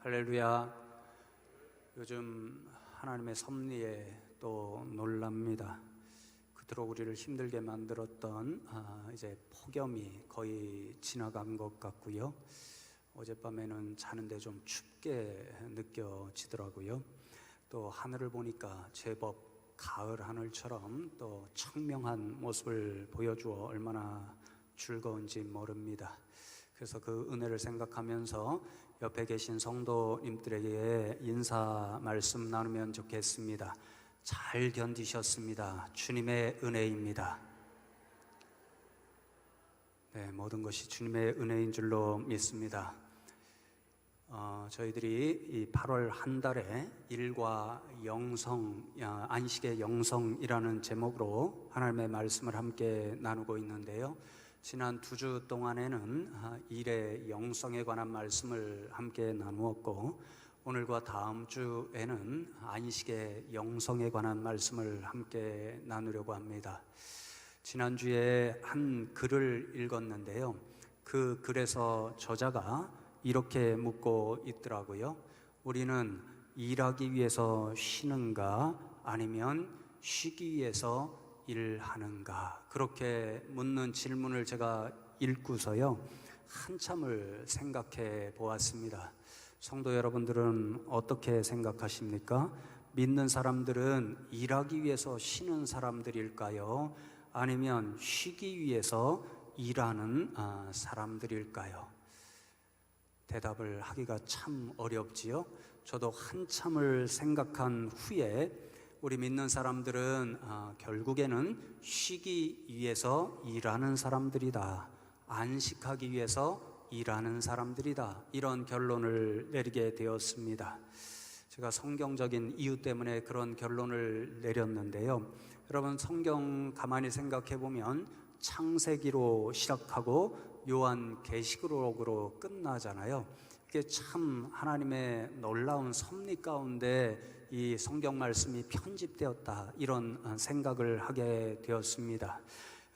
할렐루야. 요즘 하나님의 섭리에 또 놀랍니다. 그토록 우리를 힘들게 만들었던 이제 폭염이 거의 지나간 것 같고요. 어젯밤에는 자는데 좀 춥게 느껴지더라고요. 또 하늘을 보니까 제법 가을 하늘처럼 또 청명한 모습을 보여주어 얼마나 즐거운지 모릅니다. 그래서 그 은혜를 생각하면서 옆에 계신 성도님들에게 인사 말씀 나누면 좋겠습니다. 잘 견디셨습니다. 주님의 은혜입니다. 네, 모든 것이 주님의 은혜인 줄로 믿습니다. 저희들이 이 8월 한 달에 일과 영성, 안식의 영성이라는 제목으로 하나님의 말씀을 함께 나누고 있는데요. 지난 2주 동안에는 일의 영성에 관한 말씀을 함께 나누었고, 오늘과 다음 주에는 안식의 영성에 관한 말씀을 함께 나누려고 합니다. 지난주에 한 글을 읽었는데요. 그 글에서 저자가 이렇게 묻고 있더라고요. 우리는 일하기 위해서 쉬는가 아니면 쉬기 위해서 일하는가? 그렇게 묻는 질문을 제가 읽고서요, 한참을 생각해 보았습니다. 성도 여러분들은 어떻게 생각하십니까? 믿는 사람들은 일하기 위해서 쉬는 사람들일까요? 아니면 쉬기 위해서 일하는 사람들일까요? 대답을 하기가 참 어렵지요. 저도 한참을 생각한 후에 우리 믿는 사람들은 결국에는 쉬기 위해서 일하는 사람들이다, 안식하기 위해서 일하는 사람들이다, 이런 결론을 내리게 되었습니다. 제가 성경적인 이유 때문에 그런 결론을 내렸는데요. 여러분, 성경 가만히 생각해 보면 창세기로 시작하고 요한계시록으로 끝나잖아요. 이게 참 하나님의 놀라운 섭리 가운데 이 성경 말씀이 편집되었다, 이런 생각을 하게 되었습니다.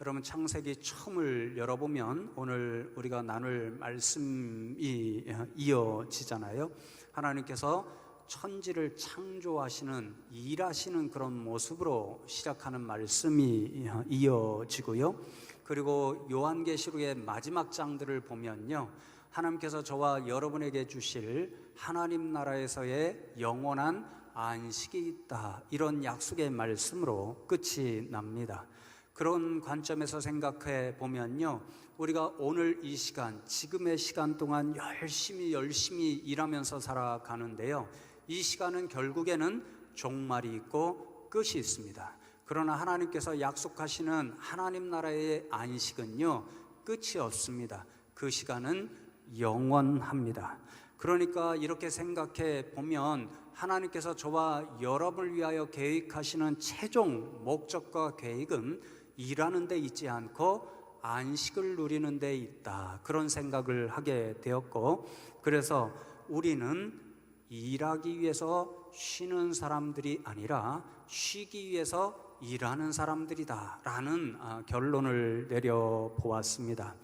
여러분, 창세기 처음을 열어보면 오늘 우리가 나눌 말씀이 이어지잖아요. 하나님께서 천지를 창조하시는, 일하시는 그런 모습으로 시작하는 말씀이 이어지고요. 그리고 요한계시록의 마지막 장들을 보면요, 하나님께서 저와 여러분에게 주실 하나님 나라에서의 영원한 안식이 있다, 이런 약속의 말씀으로 끝이 납니다. 그런 관점에서 생각해 보면요, 우리가 오늘 이 시간, 지금의 시간 동안 열심히 일하면서 살아가는데요, 이 시간은 결국에는 종말이 있고 끝이 있습니다. 그러나 하나님께서 약속하시는 하나님 나라의 안식은요, 끝이 없습니다. 그 시간은 영원합니다. 그러니까 이렇게 생각해 보면 하나님께서 저와 여러분을 위하여 계획하시는 최종 목적과 계획은 일하는 데 있지 않고 안식을 누리는 데 있다, 그런 생각을 하게 되었고, 그래서 우리는 일하기 위해서 쉬는 사람들이 아니라 쉬기 위해서 일하는 사람들이다 라는 결론을 내려보았습니다.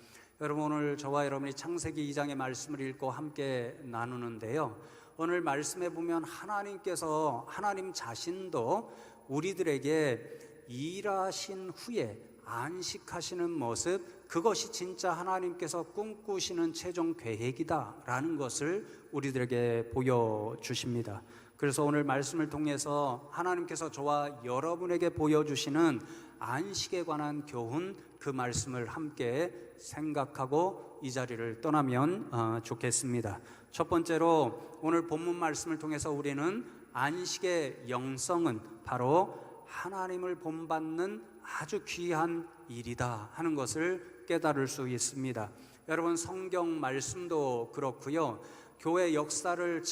여러분, 오늘 저와 여러분이 창세기 2장의 말씀을 읽고 함께 나누는데요, 오늘 말씀에 보면 하나님 자신도 우리들에게 일하신 후에 안식하시는 모습, 그것이 진짜 하나님께서 꿈꾸시는 최종 계획이다 라는 것을 우리들에게 보여주십니다. 그래서 오늘 말씀을 통해서 하나님께서 저와 여러분에게 보여주시는 안식에 관한 교훈, 그 말씀을 함께 생각하고 이 자리를 떠나면 좋겠습니다. 첫 번째로 오늘 본문 말씀을 통해서 우리는 안식의 영성은 바로 하나님을 본받는 아주 귀한 일이다 하는 것을 깨달을 수 있습니다. 여러분, 성경 말씀도 그렇고요, 교회 역사를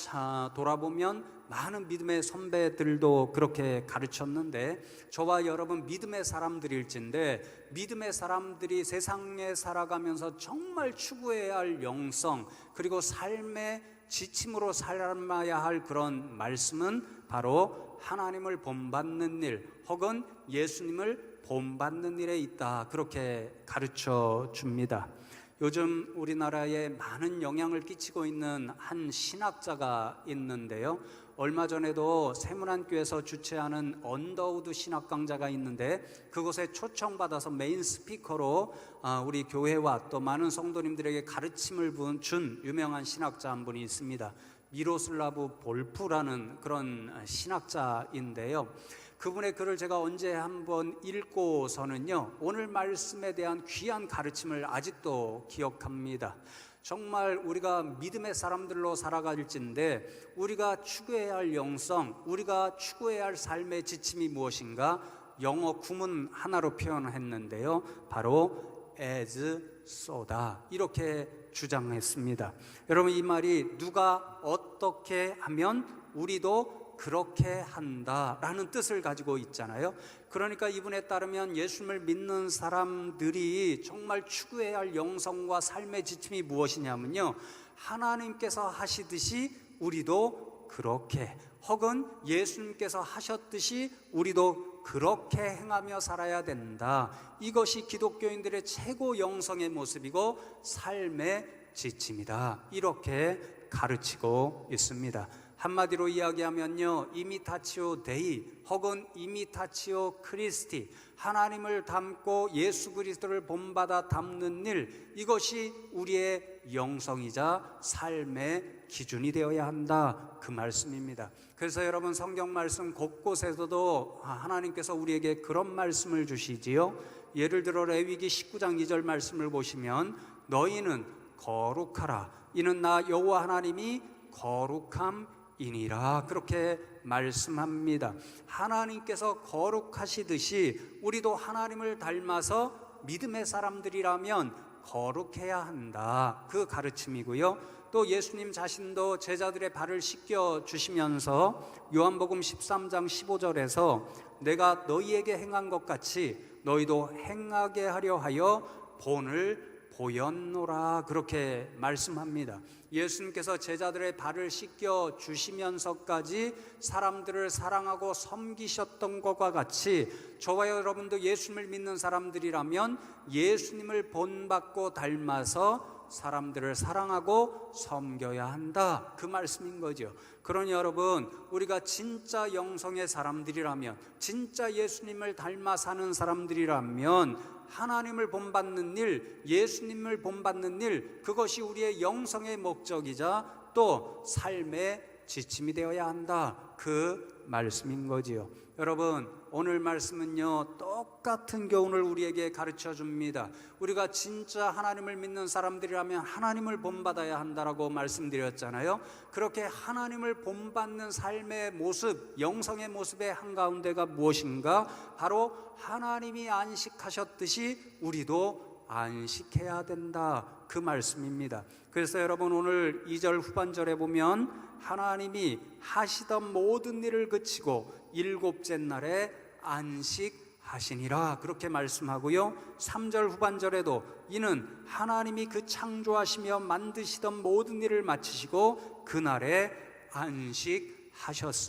돌아보면 많은 믿음의 선배들도 그렇게 가르쳤는데, 저와 여러분 믿음의 사람들일진데, 믿음의 사람들이 세상에 살아가면서 정말 추구해야 할 영성, 그리고 삶의 지침으로 살아야 할 그런 말씀은 바로 하나님을 본받는 일, 혹은 예수님을 본받는 일에 있다, 그렇게 가르쳐 줍니다. 요즘 우리나라에 많은 영향을 끼치고 있는 한 신학자가 있는데요. 얼마 전에도 세문안교에서 주최하는 언더우드 신학 강좌가 있는데 그곳에 초청받아서 메인 스피커로 우리 교회와 또 많은 성도님들에게 가르침을 준 유명한 신학자 한 분이 있습니다. 미로슬라브 볼프라는 그런 신학자인데요. 그분의 글을 제가 언제 한번 읽고서는요, 오늘 말씀에 대한 귀한 가르침을 아직도 기억합니다. 정말 우리가 믿음의 사람들로 살아갈진데 우리가 추구해야 할 영성, 우리가 추구해야 할 삶의 지침이 무엇인가? 영어 구문 하나로 표현했는데요, 바로 as so다, 이렇게 주장했습니다. 여러분, 이 말이 누가 어떻게 하면 우리도 그렇게 한다라는 뜻을 가지고 있잖아요. 그러니까 이분에 따르면 예수님을 믿는 사람들이 정말 추구해야 할 영성과 삶의 지침이 무엇이냐면요, 하나님께서 하시듯이 우리도 그렇게, 혹은 예수님께서 하셨듯이 우리도 그렇게 행하며 살아야 된다. 이것이 기독교인들의 최고 영성의 모습이고 삶의 지침이다, 이렇게 가르치고 있습니다. 한마디로 이야기하면요, 이미타치오 데이 혹은 이미타치오 크리스티, 하나님을 닮고 예수 그리스도를 본받아 닮는 일, 이것이 우리의 영성이자 삶의 기준이 되어야 한다, 그 말씀입니다. 그래서 여러분, 성경 말씀 곳곳에서도 하나님께서 우리에게 그런 말씀을 주시지요. 예를 들어 레위기 19장 2절 말씀을 보시면 너희는 거룩하라, 이는 나 여호와 하나님이 거룩함이니라, 그렇게 말씀합니다. 하나님께서 거룩하시듯이 우리도 하나님을 닮아서 믿음의 사람들이라면 거룩해야 한다, 그 가르침이고요. 또 예수님 자신도 제자들의 발을 씻겨 주시면서 요한복음 13장 15절에서 내가 너희에게 행한 것 같이 너희도 행하게 하려 하여 본을 보였노라, 그렇게 말씀합니다. 예수님께서 제자들의 발을 씻겨 주시면서까지 사람들을 사랑하고 섬기셨던 것과 같이 저와 여러분도 예수님을 믿는 사람들이라면 예수님을 본받고 닮아서 사람들을 사랑하고 섬겨야 한다, 그 말씀인 거죠. 그러니 여러분, 우리가 진짜 영성의 사람들이라면, 진짜 예수님을 닮아 사는 사람들이라면 하나님을 본받는 일, 예수님을 본받는 일, 그것이 우리의 영성의 목적이자 또 삶의 지침이 되어야 한다, 그 말씀인 거지요. 여러분, 오늘 말씀은요, 똑같은 교훈을 우리에게 가르쳐 줍니다. 우리가 진짜 하나님을 믿는 사람들이라면 하나님을 본받아야 한다라고 말씀드렸잖아요. 그렇게 하나님을 본받는 삶의 모습, 영성의 모습의 한가운데가 무엇인가? 바로 하나님이 안식하셨듯이 우리도 안식해야 된다, 그 말씀입니다. 그래서 여러분, 오늘 2절 후반절에 보면 하나님이 하시던 모든 일을 그치고 일곱째 날에 안식하시니라, 그렇게 말씀하고요. 3절 후반절에도 이는 하나님이 그 창조하시며 만드시던 모든 일을 마치시고 그날에 안식하셨음이니라,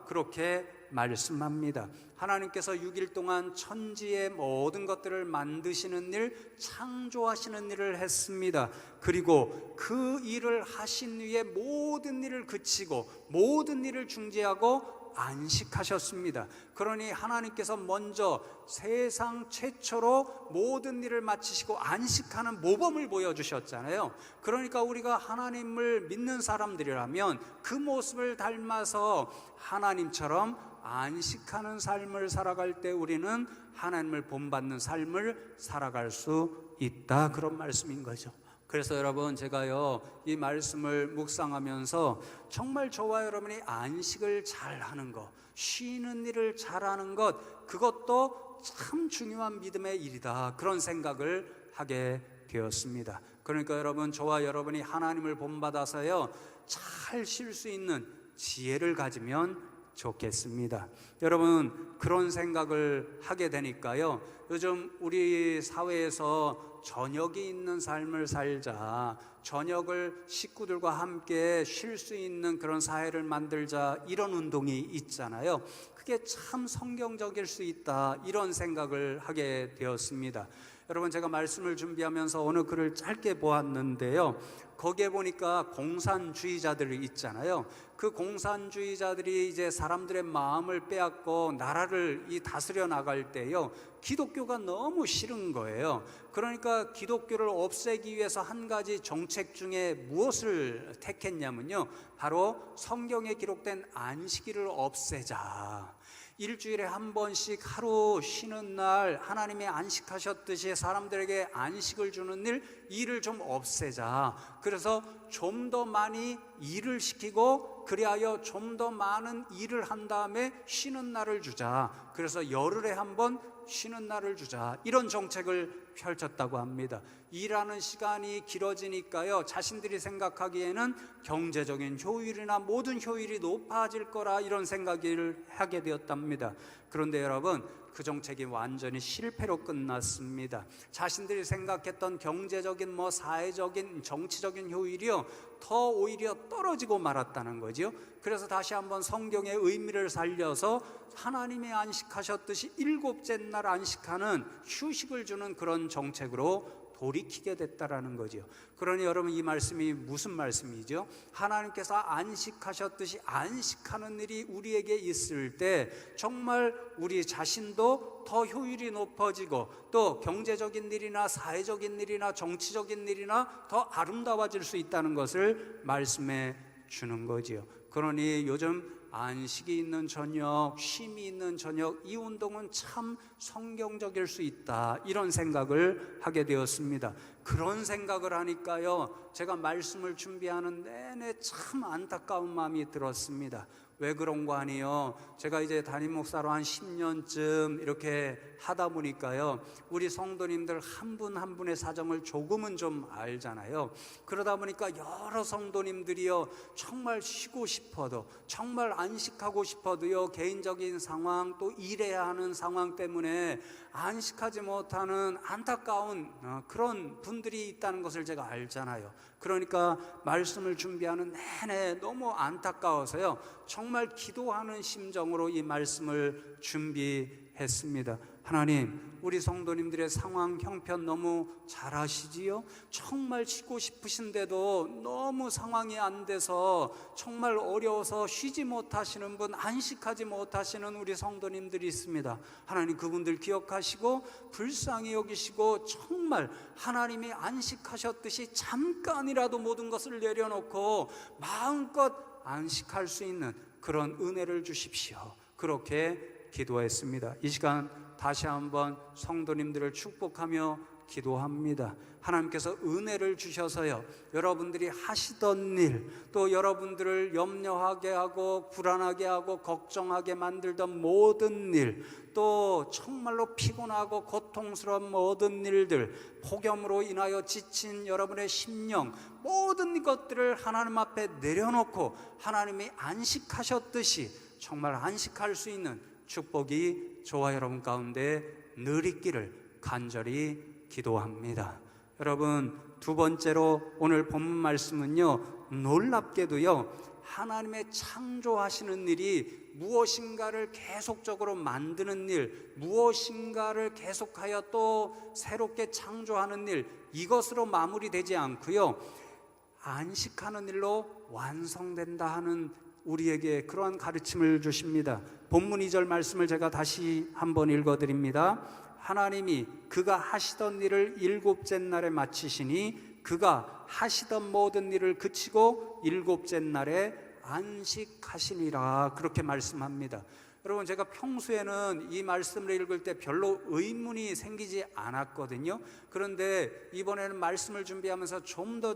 그렇게 말씀합니다. 하나님께서 6일 동안 천지의 모든 것들을 만드시는 일, 창조하시는 일을 했습니다. 그리고 그 일을 하신 후에 모든 일을 그치고 모든 일을 중지하고 안식하셨습니다. 그러니 하나님께서 먼저 세상 최초로 모든 일을 마치시고 안식하는 모범을 보여주셨잖아요. 그러니까 우리가 하나님을 믿는 사람들이라면 그 모습을 닮아서 하나님처럼 안식하는 삶을 살아갈 때 우리는 하나님을 본받는 삶을 살아갈 수 있다, 그런 말씀인 거죠. 그래서 여러분, 제가요, 이 말씀을 묵상하면서 정말 저와 여러분이 안식을 잘하는 것, 쉬는 일을 잘하는 것, 그것도 참 중요한 믿음의 일이다, 그런 생각을 하게 되었습니다. 그러니까 여러분, 저와 여러분이 하나님을 본받아서요, 잘 쉴 수 있는 지혜를 가지면 좋겠습니다. 여러분, 그런 생각을 하게 되니까요, 요즘 우리 사회에서 저녁이 있는 삶을 살자, 저녁을 식구들과 함께 쉴 수 있는 그런 사회를 만들자, 이런 운동이 있잖아요. 그게 참 성경적일 수 있다, 이런 생각을 하게 되었습니다. 여러분, 제가 말씀을 준비하면서 어느 글을 짧게 보았는데요, 거기에 보니까 공산주의자들이 있잖아요. 그 공산주의자들이 이제 사람들의 마음을 빼앗고 나라를 다스려 나갈 때요, 기독교가 너무 싫은 거예요. 그러니까 기독교를 없애기 위해서 한 가지 정책 중에 무엇을 택했냐면요, 바로 성경에 기록된 안식일을 없애자. 일주일에 한 번씩 하루 쉬는 날, 하나님이 안식하셨듯이 사람들에게 안식을 주는 일을 좀 없애자. 그래서 좀 더 많이 일을 시키고, 그리하여 좀 더 많은 일을 한 다음에 쉬는 날을 주자. 그래서 열흘에 한 번 쉬는 날을 주자. 이런 정책을 펼쳤다고 합니다. 일하는 시간이 길어지니까요, 자신들이 생각하기에는 경제적인 효율이나 모든 효율이 높아질 거라 이런 생각을 하게 되었답니다. 그런데 여러분, 그 정책이 완전히 실패로 끝났습니다. 자신들이 생각했던 경제적인 사회적인 정치적인 효율이요, 더 오히려 떨어지고 말았다는 거죠. 그래서 다시 한번 성경의 의미를 살려서 하나님이 안식하셨듯이 일곱째 날 안식하는 휴식을 주는 그런 정책으로 돌이키게 됐다라는 거죠. 그러니 여러분, 이 말씀이 무슨 말씀이죠? 하나님께서 안식하셨듯이 안식하는 일이 우리에게 있을 때 정말 우리 자신도 더 효율이 높아지고, 또 경제적인 일이나 사회적인 일이나 정치적인 일이나 더 아름다워질 수 있다는 것을 말씀해 주는 거지요. 그러니 요즘 안식이 있는 저녁, 쉼이 있는 저녁, 이 운동은 참 성경적일 수 있다, 이런 생각을 하게 되었습니다. 그런 생각을 하니까요, 제가 말씀을 준비하는 내내 참 안타까운 마음이 들었습니다. 왜 그런 거 아니에요? 제가 이제 담임 목사로 한 10년쯤 이렇게 하다 보니까요, 우리 성도님들 한 분 한 분의 사정을 조금은 좀 알잖아요. 그러다 보니까 여러 성도님들이요, 정말 쉬고 싶어도, 정말 안식하고 싶어도요, 개인적인 상황, 또 일해야 하는 상황 때문에 안식하지 못하는 안타까운 그런 분들이 있다는 것을 제가 알잖아요. 그러니까 말씀을 준비하는 내내 너무 안타까워서요, 정말 기도하는 심정으로 이 말씀을 준비했습니다. 하나님, 우리 성도님들의 상황 형편 너무 잘 아시지요? 정말 쉬고 싶으신데도 너무 상황이 안 돼서 정말 어려워서 쉬지 못하시는 분, 안식하지 못하시는 우리 성도님들이 있습니다. 하나님, 그분들 기억하시고 불쌍히 여기시고, 정말 하나님이 안식하셨듯이 잠깐이라도 모든 것을 내려놓고 마음껏 안식할 수 있는 그런 은혜를 주십시오. 그렇게 기도했습니다. 이 시간 다시 한번 성도님들을 축복하며 기도합니다. 하나님께서 은혜를 주셔서요, 여러분들이 하시던 일, 또 여러분들을 염려하게 하고 불안하게 하고 걱정하게 만들던 모든 일, 또 정말로 피곤하고 고통스러운 모든 일들, 폭염으로 인하여 지친 여러분의 심령, 모든 것들을 하나님 앞에 내려놓고 하나님이 안식하셨듯이 정말 안식할 수 있는 축복이 저와 여러분 가운데 늘 있기를 간절히 기도합니다. 여러분, 두 번째로 오늘 본문 말씀은요, 놀랍게도요, 하나님의 창조하시는 일이 무엇인가를 계속적으로 만드는 일, 무엇인가를 계속하여 또 새롭게 창조하는 일, 이것으로 마무리되지 않고요, 안식하는 일로 완성된다 하는 우리에게 그러한 가르침을 주십니다. 본문 2절 말씀을 제가 다시 한번 읽어드립니다. 하나님이 그가 하시던 일을 일곱째 날에 마치시니 그가 하시던 모든 일을 그치고 일곱째 날에 안식하시니라, 그렇게 말씀합니다. 여러분, 제가 평소에는 이 말씀을 읽을 때 별로 의문이 생기지 않았거든요. 그런데 이번에는 말씀을 준비하면서 좀 더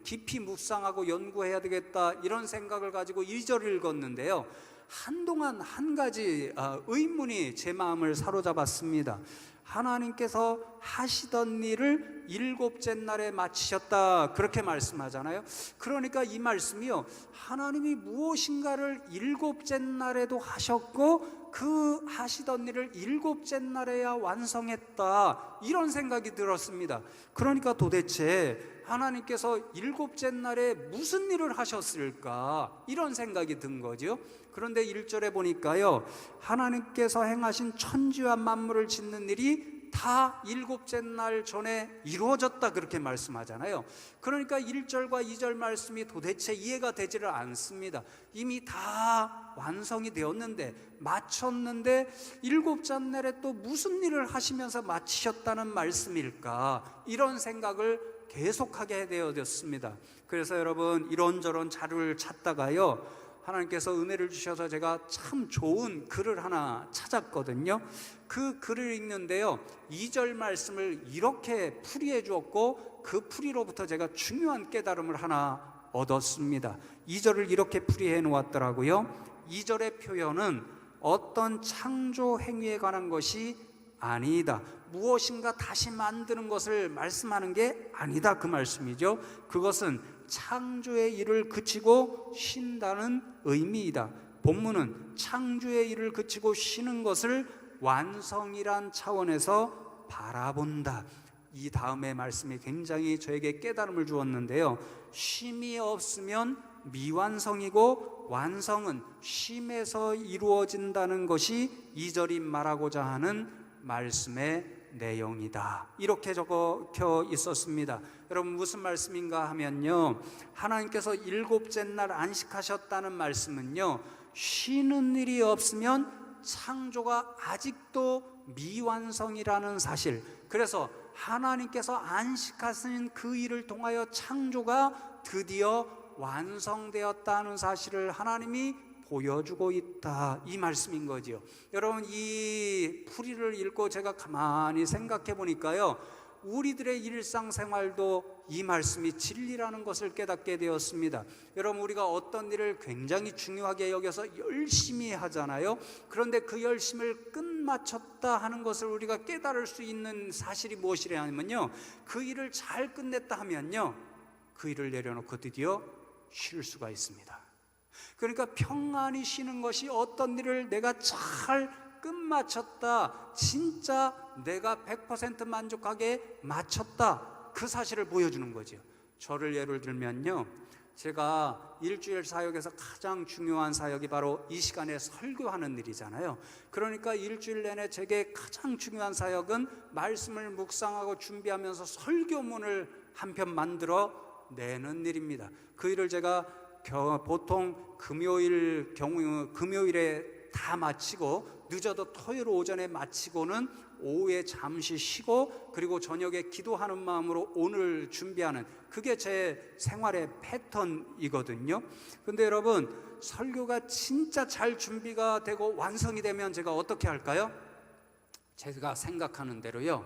깊이 묵상하고 연구해야 되겠다, 이런 생각을 가지고 2절을 읽었는데요, 한동안 한 가지 의문이 제 마음을 사로잡았습니다. 하나님께서 하시던 일을 일곱째 날에 마치셨다, 그렇게 말씀하잖아요. 그러니까 이 말씀이요, 하나님이 무엇인가를 일곱째 날에도 하셨고 그 하시던 일을 일곱째 날에야 완성했다, 이런 생각이 들었습니다. 그러니까 도대체 하나님께서 일곱째 날에 무슨 일을 하셨을까, 이런 생각이 든 거죠. 그런데 1절에 보니까요, 하나님께서 행하신 천지와 만물을 짓는 일이 다 일곱째 날 전에 이루어졌다 그렇게 말씀하잖아요. 그러니까 1절과 2절 말씀이 도대체 이해가 되지를 않습니다. 이미 다 완성이 되었는데, 마쳤는데 일곱째 날에 또 무슨 일을 하시면서 마치셨다는 말씀일까, 이런 생각을 계속하게 되어졌습니다. 그래서 여러분, 이런저런 자료를 찾다가요, 하나님께서 은혜를 주셔서 제가 참 좋은 글을 하나 찾았거든요. 그 글을 읽는데요, 2절 말씀을 이렇게 풀이해 주었고, 그 풀이로부터 제가 중요한 깨달음을 하나 얻었습니다. 2절을 이렇게 풀이해 놓았더라고요. 2절의 표현은 어떤 창조 행위에 관한 것이 아니다, 무엇인가 다시 만드는 것을 말씀하는 게 아니다, 그 말씀이죠. 그것은 창조의 일을 그치고 쉰다는 의미이다. 본문은 창조의 일을 그치고 쉬는 것을 완성이란 차원에서 바라본다. 이 다음의 말씀이 굉장히 저에게 깨달음을 주었는데요, 쉼이 없으면 미완성이고 완성은 쉼에서 이루어진다는 것이 2절이 말하고자 하는 말씀의 내용이다, 이렇게 적혀 있었습니다. 여러분, 무슨 말씀인가 하면요, 하나님께서 일곱째 날 안식하셨다는 말씀은요, 쉬는 일이 없으면 창조가 아직도 미완성이라는 사실, 그래서 하나님께서 안식하신 그 일을 통하여 창조가 드디어 완성되었다는 사실을 하나님이 보여주고 있다, 이 말씀인 거지요. 여러분, 이 풀이를 읽고 제가 가만히 생각해 보니까요, 우리들의 일상생활도 이 말씀이 진리라는 것을 깨닫게 되었습니다. 여러분, 우리가 어떤 일을 굉장히 중요하게 여겨서 열심히 하잖아요. 그런데 그 열심을 끝마쳤다 하는 것을 우리가 깨달을 수 있는 사실이 무엇이냐면요, 그 일을 잘 끝냈다 하면요, 그 일을 내려놓고 드디어 쉴 수가 있습니다. 그러니까 평안히 쉬는 것이 어떤 일을 내가 잘 끝마쳤다, 진짜 내가 100% 만족하게 마쳤다, 그 사실을 보여주는 거죠. 저를 예를 들면요, 제가 일주일 사역에서 가장 중요한 사역이 바로 이 시간에 설교하는 일이잖아요. 그러니까 일주일 내내 제게 가장 중요한 사역은 말씀을 묵상하고 준비하면서 설교문을 한 편 만들어 내는 일입니다. 그 일을 제가 보통 금요일에 다 마치고, 늦어도 토요일 오전에 마치고는 오후에 잠시 쉬고, 그리고 저녁에 기도하는 마음으로 오늘 준비하는, 그게 제 생활의 패턴이거든요. 근데 여러분, 설교가 진짜 잘 준비가 되고 완성이 되면 제가 어떻게 할까요? 제가 생각하는 대로요,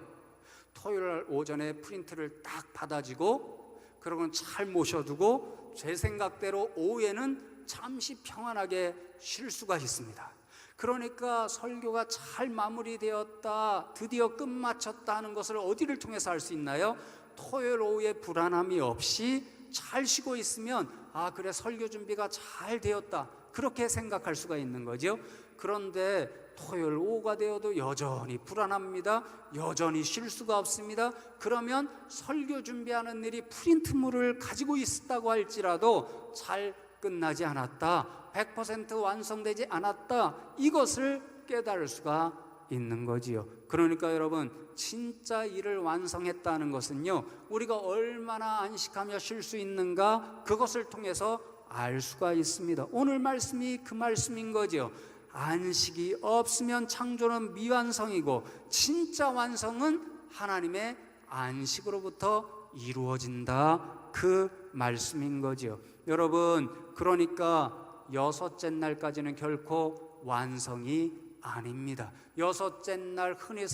토요일 오전에 프린트를 딱 받아지고, 그러고는 잘 모셔두고 제 생각대로 오후에는 잠시 평안하게 쉴 수가 있습니다. 그러니까 설교가 잘 마무리되었다, 드디어 끝마쳤다 하는 것을 어디를 통해서 알 수 있나요? 토요일 오후에 불안함이 없이 잘 쉬고 있으면, 아, 그래, 설교 준비가 잘 되었다, 그렇게 생각할 수가 있는 거죠. 그런데 토요일 오후가 되어도 여전히 불안합니다. 여전히 쉴 수가 없습니다. 그러면 설교 준비하는 일이 프린트물을 가지고 있었다고 할지라도 잘 끝나지 않았다, 100% 완성되지 않았다, 이것을 깨달을 수가 있는 거지요. 그러니까 여러분, 진짜 일을 완성했다는 것은요, 우리가 얼마나 안식하며 쉴 수 있는가, 그것을 통해서 알 수가 있습니다. 오늘 말씀이 그 말씀인 거죠. 안식이 없으면 창조는 미완성이고, 진짜 완성은 하나님의 안식으로부터 이루어진다, 그 말씀인 거죠. 여러분, 그러니까 여섯째 날까지는 결코 완성이 아닙니다. 여섯째 날 흔히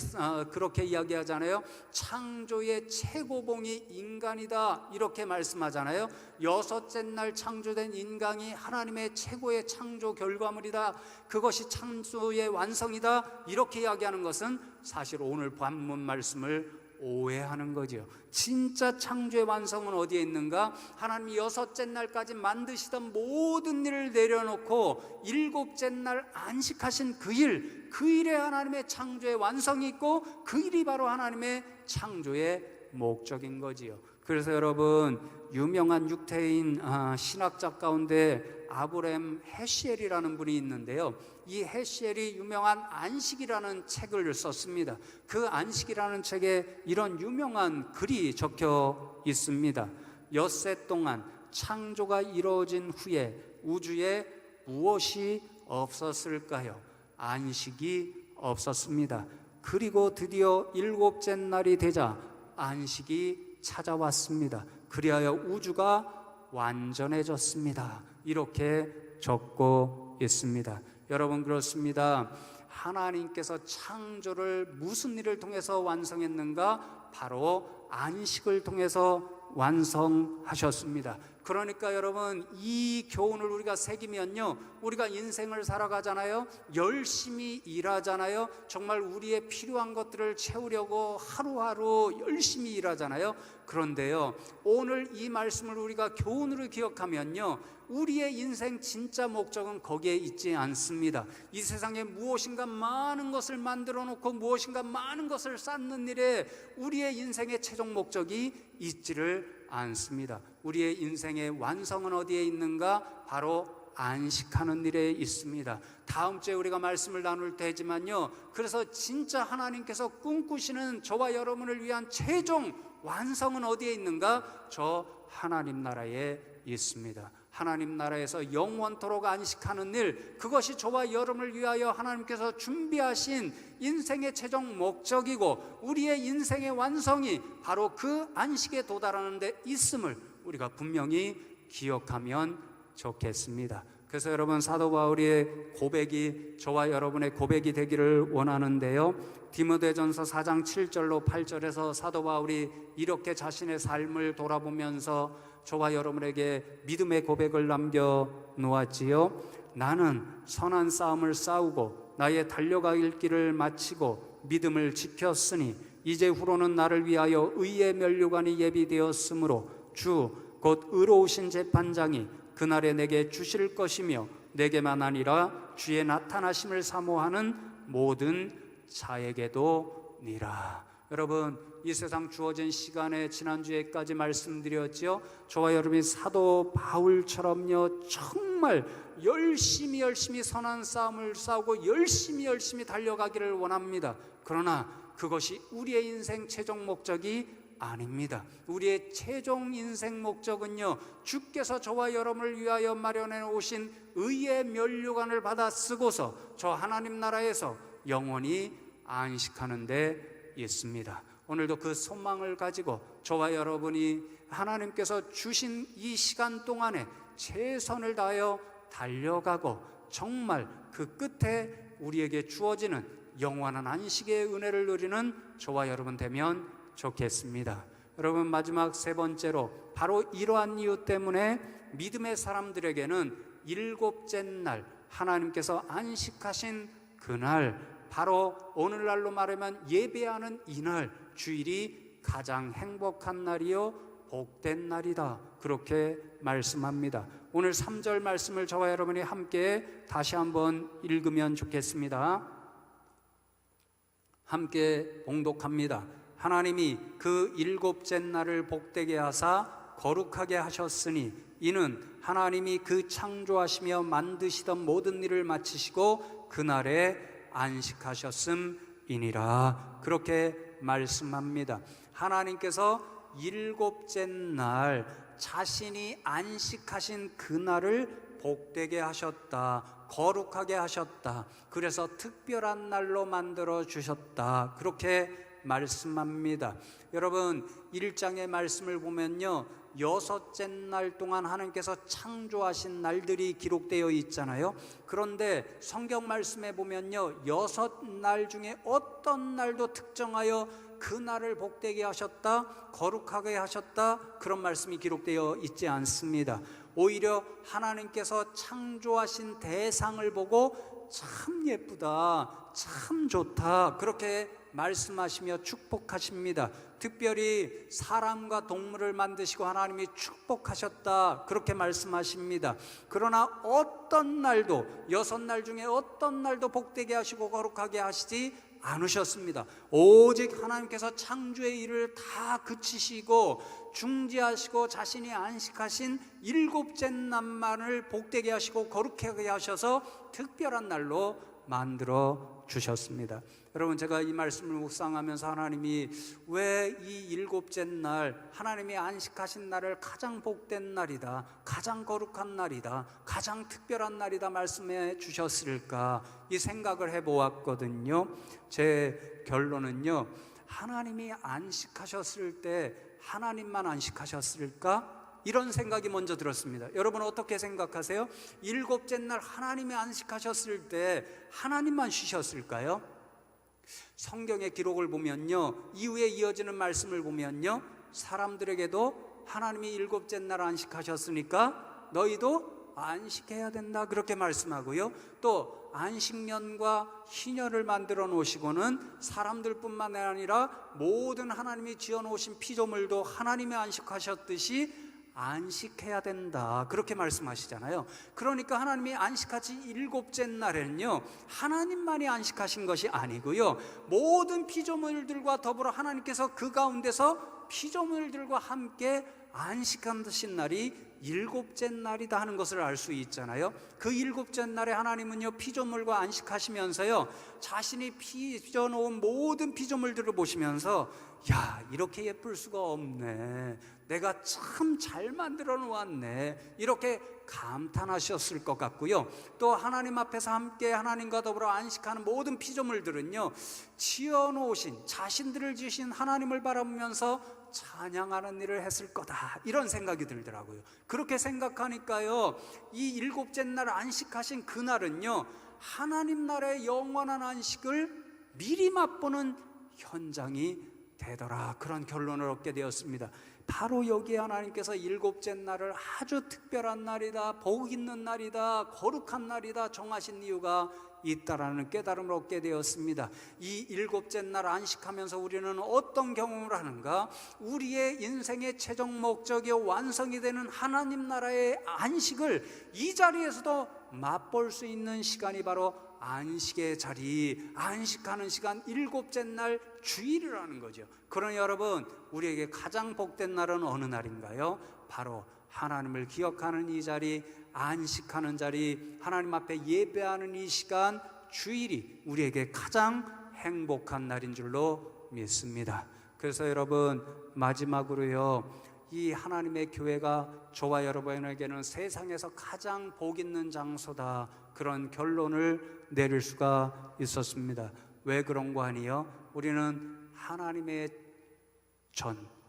그렇게 이야기하잖아요. 창조의 최고봉이 인간이다, 이렇게 말씀하잖아요. 여섯째 날 창조된 인간이 하나님의 최고의 창조 결과물이다, 그것이 창조의 완성이다, 이렇게 이야기하는 것은 사실 오늘 본문 말씀을 오해하는 거죠. 진짜 창조의 완성은 어디에 있는가? 하나님이 여섯째 날까지 만드시던 모든 일을 내려놓고 일곱째 날 안식하신 그 일에 하나님의 창조의 완성이 있고, 그 일이 바로 하나님의 창조의 목적인 거지요. 그래서 여러분, 유명한 육태인 신학자 가운데 아브라함 헤시엘이라는 분이 있는데요, 이 헤시엘이 유명한 안식이라는 책을 썼습니다. 그 안식이라는 책에 이런 유명한 글이 적혀 있습니다. 엿새 동안 창조가 이루어진 후에 우주에 무엇이 없었을까요? 안식이 없었습니다. 그리고 드디어 일곱째 날이 되자 안식이 찾아왔습니다. 그리하여 우주가 완전해졌습니다. 이렇게 적고 있습니다. 여러분, 그렇습니다. 하나님께서 창조를 무슨 일을 통해서 완성했는가? 바로 안식을 통해서 완성하셨습니다. 그러니까 여러분, 이 교훈을 우리가 새기면요, 우리가 인생을 살아가잖아요, 열심히 일하잖아요, 정말 우리의 필요한 것들을 채우려고 하루하루 열심히 일하잖아요. 그런데요, 오늘 이 말씀을 우리가 교훈으로 기억하면요, 우리의 인생 진짜 목적은 거기에 있지 않습니다. 이 세상에 무엇인가 많은 것을 만들어 놓고 무엇인가 많은 것을 쌓는 일에 우리의 인생의 최종 목적이 있지를 않습니다. 우리의 인생의 완성은 어디에 있는가? 바로 안식하는 일에 있습니다. 다음 주에 우리가 말씀을 나눌 테지만요, 그래서 진짜 하나님께서 꿈꾸시는 저와 여러분을 위한 최종 완성은 어디에 있는가? 저 하나님 나라에 있습니다. 하나님 나라에서 영원토록 안식하는 일, 그것이 저와 여러분을 위하여 하나님께서 준비하신 인생의 최종 목적이고, 우리의 인생의 완성이 바로 그 안식에 도달하는 데 있음을 우리가 분명히 기억하면 좋겠습니다. 그래서 여러분, 사도 바울의 고백이 저와 여러분의 고백이 되기를 원하는데요, 디모데전서 4장 7절로 8절에서 사도 바울이 이렇게 자신의 삶을 돌아보면서 저와 여러분에게 믿음의 고백을 남겨놓았지요. 나는 선한 싸움을 싸우고 나의 달려갈 길을 마치고 믿음을 지켰으니 이제 후로는 나를 위하여 의의 면류관이 예비되었으므로 주 곧 의로우신 재판장이 그날에 내게 주실 것이며 내게만 아니라 주의 나타나심을 사모하는 모든 자에게도 니라. 여러분, 이 세상 주어진 시간에 지난주에까지 말씀드렸죠. 저와 여러분이 사도 바울처럼요, 정말 열심히 선한 싸움을 싸우고 열심히 달려가기를 원합니다. 그러나 그것이 우리의 인생 최종 목적이 아닙니다. 우리의 최종 인생 목적은요, 주께서 저와 여러분을 위하여 마련해 오신 의의 면류관을 받아 쓰고서 저 하나님 나라에서 영원히 안식하는 데 있습니다. 오늘도 그 소망을 가지고 저와 여러분이 하나님께서 주신 이 시간 동안에 최선을 다하여 달려가고 정말 그 끝에 우리에게 주어지는 영원한 안식의 은혜를 누리는 저와 여러분 되면 좋겠습니다. 여러분, 마지막 세 번째로 바로 이러한 이유 때문에 믿음의 사람들에게는 일곱째 날, 하나님께서 안식하신 그날, 바로 오늘날로 말하면 예배하는 이날, 주일이 가장 행복한 날이요 복된 날이다, 그렇게 말씀합니다. 오늘 3절 말씀을 저와 여러분이 함께 다시 한번 읽으면 좋겠습니다. 함께 봉독합니다. 하나님이 그 일곱째 날을 복되게 하사 거룩하게 하셨으니 이는 하나님이 그 창조하시며 만드시던 모든 일을 마치시고 그날에 안식하셨음이니라, 그렇게 말씀합니다. 하나님께서 일곱째 날 자신이 안식하신 그날을 복되게 하셨다, 거룩하게 하셨다, 그래서 특별한 날로 만들어 주셨다, 그렇게 말씀합니다. 여러분, 1장의 말씀을 보면요, 6째 날 동안 하나님께서 창조하신 날들이 기록되어 있잖아요. 그런데 성경 말씀에 보면요, 6날 중에 어떤 날도 특정하여 그 날을 복되게 하셨다, 거룩하게 하셨다, 그런 말씀이 기록되어 있지 않습니다. 오히려 하나님께서 창조하신 대상을 보고 참 예쁘다, 참 좋다, 그렇게 말씀하시며 축복하십니다. 특별히 사람과 동물을 만드시고 하나님이 축복하셨다, 그렇게 말씀하십니다. 그러나 어떤 날도, 6날 중에 어떤 날도 복되게 하시고 거룩하게 하시지 않으셨습니다. 오직 하나님께서 창조의 일을 다 그치시고 중지하시고 자신이 안식하신 일곱째 날만을 복되게 하시고 거룩하게 하셔서 특별한 날로 만들어 주셨습니다. 여러분, 제가 이 말씀을 묵상하면서 하나님이 왜 이 일곱째 날, 하나님이 안식하신 날을 가장 복된 날이다, 가장 거룩한 날이다, 가장 특별한 날이다 말씀해 주셨을까, 이 생각을 해보았거든요. 제 결론은요, 하나님이 안식하셨을 때 하나님만 안식하셨을까? 이런 생각이 먼저 들었습니다. 여러분 어떻게 생각하세요? 일곱째 날 하나님이 안식하셨을 때 하나님만 쉬셨을까요? 성경의 기록을 보면요, 이후에 이어지는 말씀을 보면요, 사람들에게도 하나님이 일곱째 날 안식하셨으니까 너희도 안식해야 된다, 그렇게 말씀하고요, 또 안식년과 희년을 만들어 놓으시고는 사람들뿐만 아니라 모든 하나님이 지어 놓으신 피조물도 하나님이 안식하셨듯이 안식해야 된다, 그렇게 말씀하시잖아요. 그러니까 하나님이 안식하신 일곱째 날에는요, 하나님만이 안식하신 것이 아니고요, 모든 피조물들과 더불어 하나님께서 그 가운데서 피조물들과 함께 안식하신 날이 일곱째 날이다 하는 것을 알 수 있잖아요. 그 일곱째 날에 하나님은요, 피조물과 안식하시면서요, 자신이 빚어놓은 모든 피조물들을 보시면서 야, 이렇게 예쁠 수가 없네, 내가 참 잘 만들어 놓았네, 이렇게 감탄하셨을 것 같고요, 또 하나님 앞에서 함께 하나님과 더불어 안식하는 모든 피조물들은요, 지어놓으신, 자신들을 지으신 하나님을 바라보면서 찬양하는 일을 했을 거다, 이런 생각이 들더라고요. 그렇게 생각하니까요, 이 일곱째 날 안식하신 그날은요, 하나님 나라의 영원한 안식을 미리 맛보는 현장이 되더라, 그런 결론을 얻게 되었습니다. 바로 여기에 하나님께서 일곱째 날을 아주 특별한 날이다, 복 있는 날이다, 거룩한 날이다 정하신 이유가 있다라는 깨달음을 얻게 되었습니다. 이 일곱째 날 안식하면서 우리는 어떤 경험을 하는가? 우리의 인생의 최종 목적이 완성이 되는 하나님 나라의 안식을 이 자리에서도 맛볼 수 있는 시간이 바로 안식의 자리, 안식하는 시간, 일곱째 날 주일이라는 거죠. 그러니 여러분, 우리에게 가장 복된 날은 어느 날인가요? 바로 하나님을 기억하는 이 자리, 안식하는 자리, 하나님 앞에 예배하는 이 시간, 주일이 우리에게 가장 행복한 날인 줄로 믿습니다. 그래서 여러분, 마지막으로요, 이 하나님의 교회가 저와 여러분에게는 세상에서 가장 복 있는 장소다, 그런 결론을 내릴 수가 있었습니다. 왜 그런 거 아니에요? 우리는 하나님의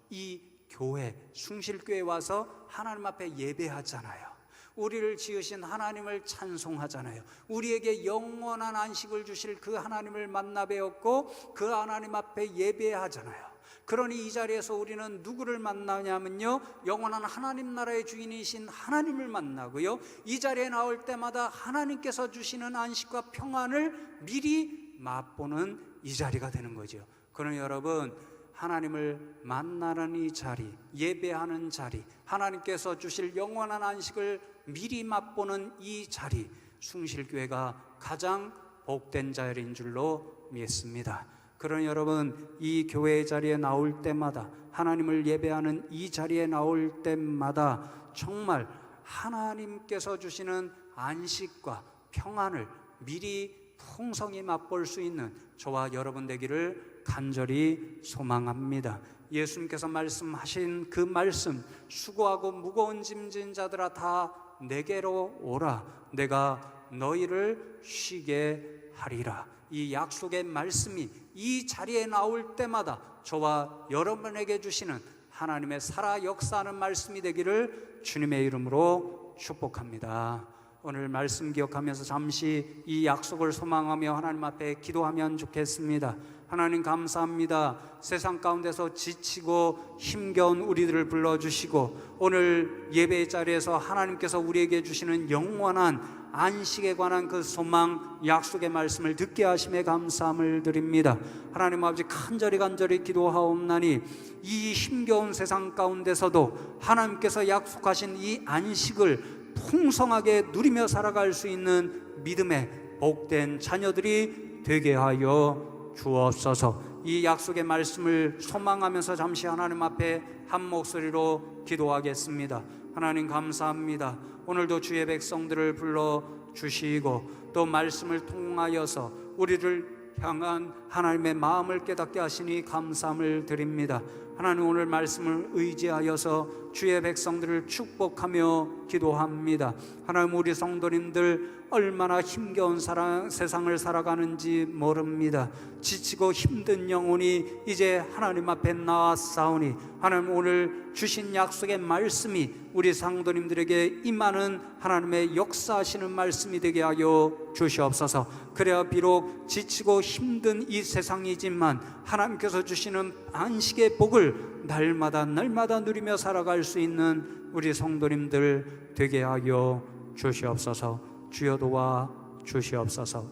이 교회, 숭실교회에 와서 하나님 앞에 예배하잖아요. 우리를 지으신 하나님을 찬송하잖아요. 우리에게 영원한 안식을 주실 그 하나님을 만나 뵈었고 그 하나님 앞에 예배하잖아요. 그러니 이 자리에서 우리는 누구를 만나냐면요, 영원한 하나님 나라의 주인이신 하나님을 만나고요, 이 자리에 나올 때마다 하나님께서 주시는 안식과 평안을 미리 맛보는 이 자리가 되는 거죠. 그러니 여러분, 하나님을 만나는 이 자리, 예배하는 자리, 하나님께서 주실 영원한 안식을 미리 맛보는 이 자리, 숭실교회가 가장 복된 자리인 줄로 믿습니다. 그러니 여러분, 이 교회의 자리에 나올 때마다, 하나님을 예배하는 이 자리에 나올 때마다 정말 하나님께서 주시는 안식과 평안을 미리 풍성히 맛볼 수 있는 저와 여러분 되기를 간절히 소망합니다. 예수님께서 말씀하신 그 말씀, 수고하고 무거운 짐진 자들아 다 내게로 오라, 내가 너희를 쉬게 하리라. 이 약속의 말씀이 이 자리에 나올 때마다 저와 여러분에게 주시는 하나님의 살아 역사하는 말씀이 되기를 주님의 이름으로 축복합니다. 오늘 말씀 기억하면서 잠시 이 약속을 소망하며 하나님 앞에 기도하면 좋겠습니다. 하나님 감사합니다. 세상 가운데서 지치고 힘겨운 우리들을 불러주시고 오늘 예배의 자리에서 하나님께서 우리에게 주시는 영원한 안식에 관한 그 소망, 약속의 말씀을 듣게 하심에 감사함을 드립니다. 하나님 아버지, 간절히 기도하옵나니 이 힘겨운 세상 가운데서도 하나님께서 약속하신 이 안식을 풍성하게 누리며 살아갈 수 있는 믿음의 복된 자녀들이 되게 하여 주옵소서. 이 약속의 말씀을 소망하면서 잠시 하나님 앞에 한 목소리로 기도하겠습니다. 하나님 감사합니다. 오늘도 주의 백성들을 불러 주시고 또 말씀을 통하여서 우리를 향한 하나님의 마음을 깨닫게 하시니 감사함을 드립니다. 하나님, 오늘 말씀을 의지하여서 주의 백성들을 축복하며 기도합니다. 하나님, 우리 성도님들 얼마나 힘겨운 세상을 살아가는지 모릅니다. 지치고 힘든 영혼이 이제 하나님 앞에 나왔사오니 하나님, 오늘 주신 약속의 말씀이 우리 성도님들에게 임하는 하나님의 역사하시는 말씀이 되게 하여 주시옵소서. 그래야 비록 지치고 힘든 이 세상이지만 하나님께서 주시는 안식의 복을 날마다 누리며 살아갈 수 있는 우리 성도님들 되게 하여 주시옵소서. 주여 도와 주시옵소서.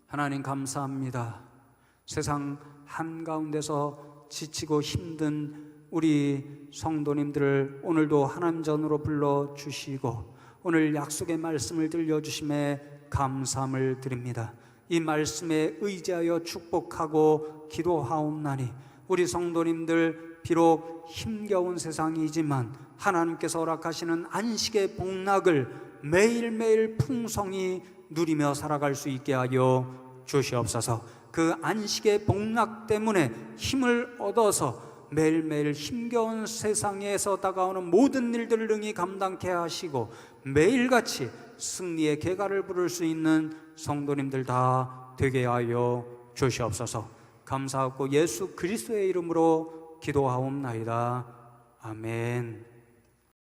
하나님 감사합니다. 세상 한가운데서 지치고 힘든 우리 성도님들을 오늘도 하나님 전으로 불러주시고 오늘 약속의 말씀을 들려주심에 감사함을 드립니다. 이 말씀에 의지하여 축복하고 기도하옵나니 우리 성도님들 비록 힘겨운 세상이지만 하나님께서 허락하시는 안식의 복락을 매일매일 풍성히 누리며 살아갈 수 있게 하여 주시옵소서. 그 안식의 복락 때문에 힘을 얻어서 매일매일 힘겨운 세상에서 다가오는 모든 일들을 능히 감당케 하시고 매일같이 승리의 계가를 부를 수 있는 성도님들 다 되게 하여 주시옵소서. 감사하고 예수 그리스도의 이름으로 기도하옵나이다. 아멘.